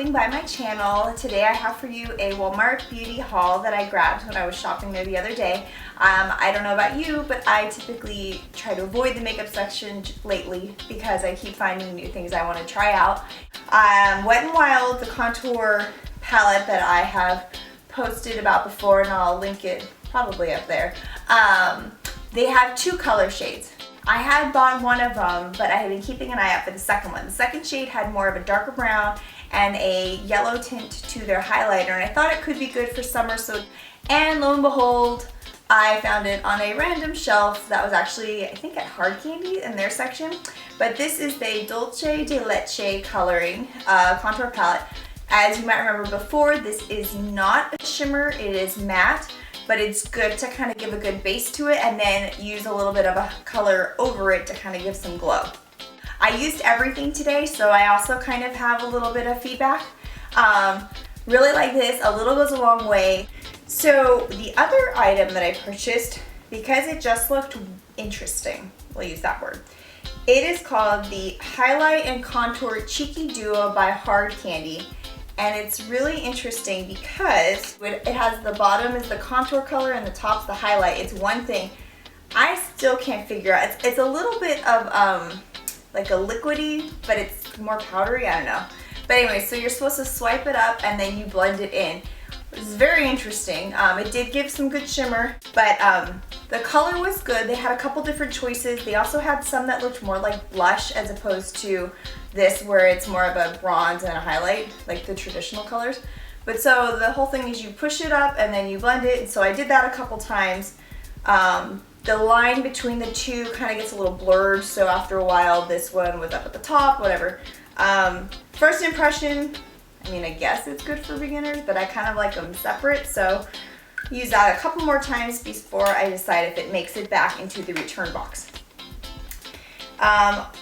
stopping by my channel. Today I have for you a Walmart beauty haul that I grabbed when I was shopping there the other day. I don't know about you, but I typically try to avoid the makeup section lately because I keep finding new things I want to try out. Wet n Wild, the contour palette that I have posted about before, and I'll link it probably up there. They have two color shades. I had bought one of them, but I had been keeping an eye out for the second one. The second shade had more of a darker brown and a yellow tint to their highlighter, and I thought it could be good for summer. And lo and behold, I found it on a random shelf that was actually, I think, at Hard Candy in their section. But this is the Dolce de Leche coloring contour palette. As you might remember before, this is not a shimmer, it is matte. But it's good to kind of give a good base to it and then use a little bit of a color over it to kind of give some glow. I used everything today, so I also kind of have a little bit of feedback. Really like this, a little goes a long way. So the other item that I purchased, because it just looked interesting, we'll use that word. It is called the Highlight and Contour Cheeky Duo by Hard Candy. And it's really interesting because it has the bottom is the contour color and the top's the highlight. It's one thing I still can't figure out. It's a little bit of like a liquidy, but it's more powdery, I don't know. But anyway, so you're supposed to swipe it up and then you blend it in. It's very interesting. It did give some good shimmer, but the color was good. They had a couple different choices. They also had some that looked more like blush as opposed to this where it's more of a bronze and a highlight, like the traditional colors. But so the whole thing is you push it up and then you blend it. So I did that a couple times. The line between the two kind of gets a little blurred. So after a while, this one was up at the top, whatever. First impression, I mean, I guess it's good for beginners, but I kind of like them separate. So use that a couple more times before I decide if it makes it back into the return box.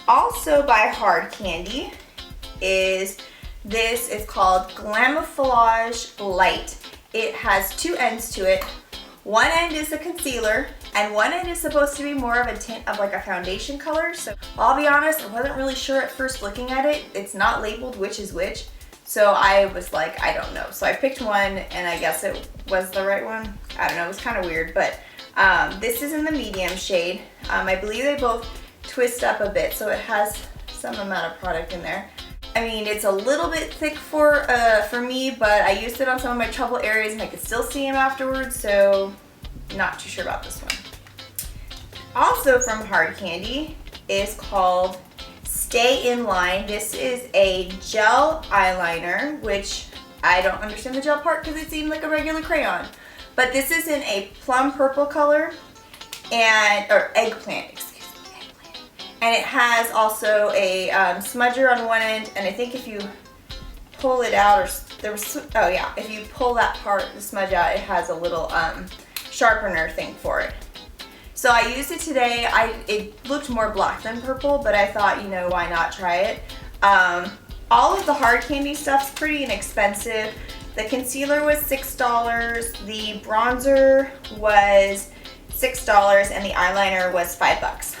Also by Hard Candy is called Glamouflage Light. It has two ends to it. One end is a concealer and one end is supposed to be more of a tint of like a foundation color. So I'll be honest, I wasn't really sure at first looking at it. It's not labeled which is which. So I was like, I don't know. So I picked one and I guess it was the right one. I don't know, it was kind of weird, but this is in the medium shade. I believe they both twist up a bit, so it has some amount of product in there. I mean, it's a little bit thick for me, but I used it on some of my trouble areas and I could still see them afterwards, so not too sure about this one. Also from Hard Candy is called Stay in Line. This is a gel eyeliner, which I don't understand the gel part because it seemed like a regular crayon. But this is in a plum purple color or eggplant, excuse me, eggplant. And it has also a smudger on one end, and I think if you pull it out, if you pull that part, the smudge out, it has a little sharpener thing for it. So I used it today. It looked more black than purple, but I thought, you know, why not try it? All of the Hard Candy stuff's pretty inexpensive. The concealer was $6, the bronzer was $6, and the eyeliner was $5.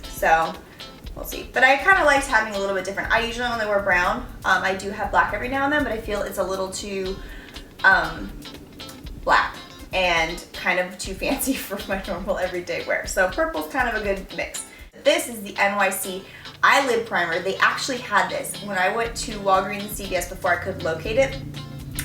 So we'll see. But I kind of liked having a little bit different. I usually only wear brown. I do have black every now and then, but I feel it's a little too black and kind of too fancy for my normal everyday wear. So purple's kind of a good mix. This is the NYC eyelid primer. They actually had this when I went to Walgreens and CVS before I could locate it.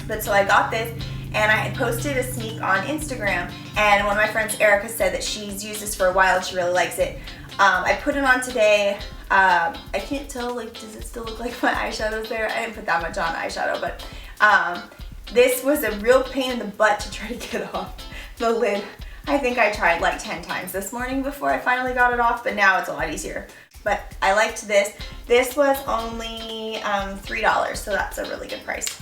But so I got this and I had posted a sneak on Instagram, and one of my friends, Erica, said that she's used this for a while and she really likes it. I put it on today. I can't tell, like, does it still look like my eyeshadow's there? I didn't put that much on eyeshadow, but this was a real pain in the butt to try to get off the lid. I think I tried like 10 times this morning before I finally got it off, but now it's a lot easier. But I liked this. This was only $3, so that's a really good price.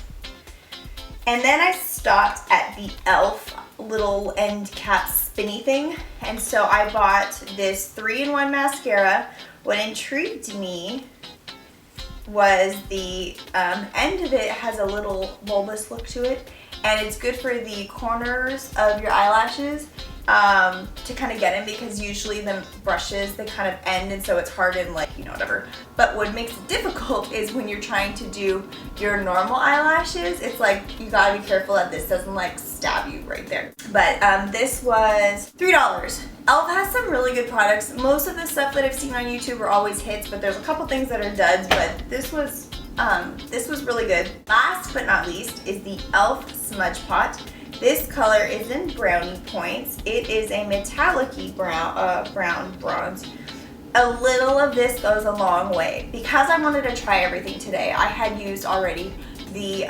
And then I stopped at the e.l.f. little end cap spinny thing, and so I bought this 3-in-1 mascara. What intrigued me was the end of it has a little bulbous look to it, and it's good for the corners of your eyelashes to kind of get in, because usually the brushes, they kind of end, and so it's hard and like, you know, whatever. But what makes it difficult is when you're trying to do your normal eyelashes, it's like you gotta be careful that this doesn't like stab you right there. But this was $3. e.l.f. has some really good products. Most of the stuff that I've seen on YouTube are always hits, but there's a couple things that are duds, but this was really good. Last but not least is the e.l.f. Smudge Pot. This color is in Brownie Points. It is a metallic-y brown bronze. A little of this goes a long way. Because I wanted to try everything today, I had used already the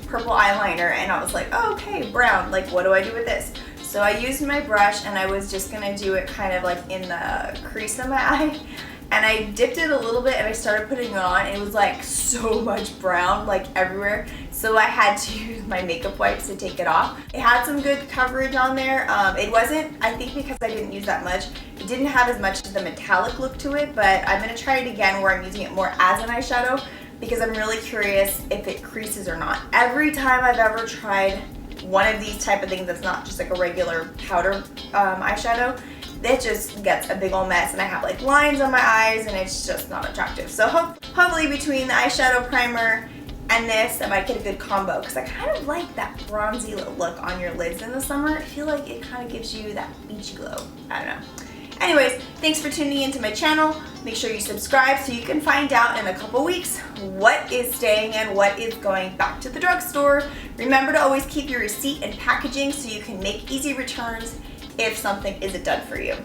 purple eyeliner, and I was like, oh, okay, brown, like what do I do with this? So I used my brush, and I was just gonna do it kind of like in the crease of my eye. And I dipped it a little bit and I started putting it on. It was like so much brown, like everywhere. So I had to use my makeup wipes to take it off. It had some good coverage on there. It wasn't, I think because I didn't use that much, it didn't have as much of the metallic look to it, but I'm gonna try it again where I'm using it more as an eyeshadow, because I'm really curious if it creases or not. Every time I've ever tried one of these type of things that's not just like a regular powder eyeshadow, it just gets a big old mess, and I have like lines on my eyes, and it's just not attractive. So hopefully between the eyeshadow primer and this, I might get a good combo, because I kind of like that bronzy look on your lids in the summer. I feel like it kind of gives you that beachy glow. I don't know. Anyways, thanks for tuning into my channel. Make sure you subscribe so you can find out in a couple weeks what is staying and what is going back to the drugstore. Remember to always keep your receipt and packaging so you can make easy returns if something isn't done for you.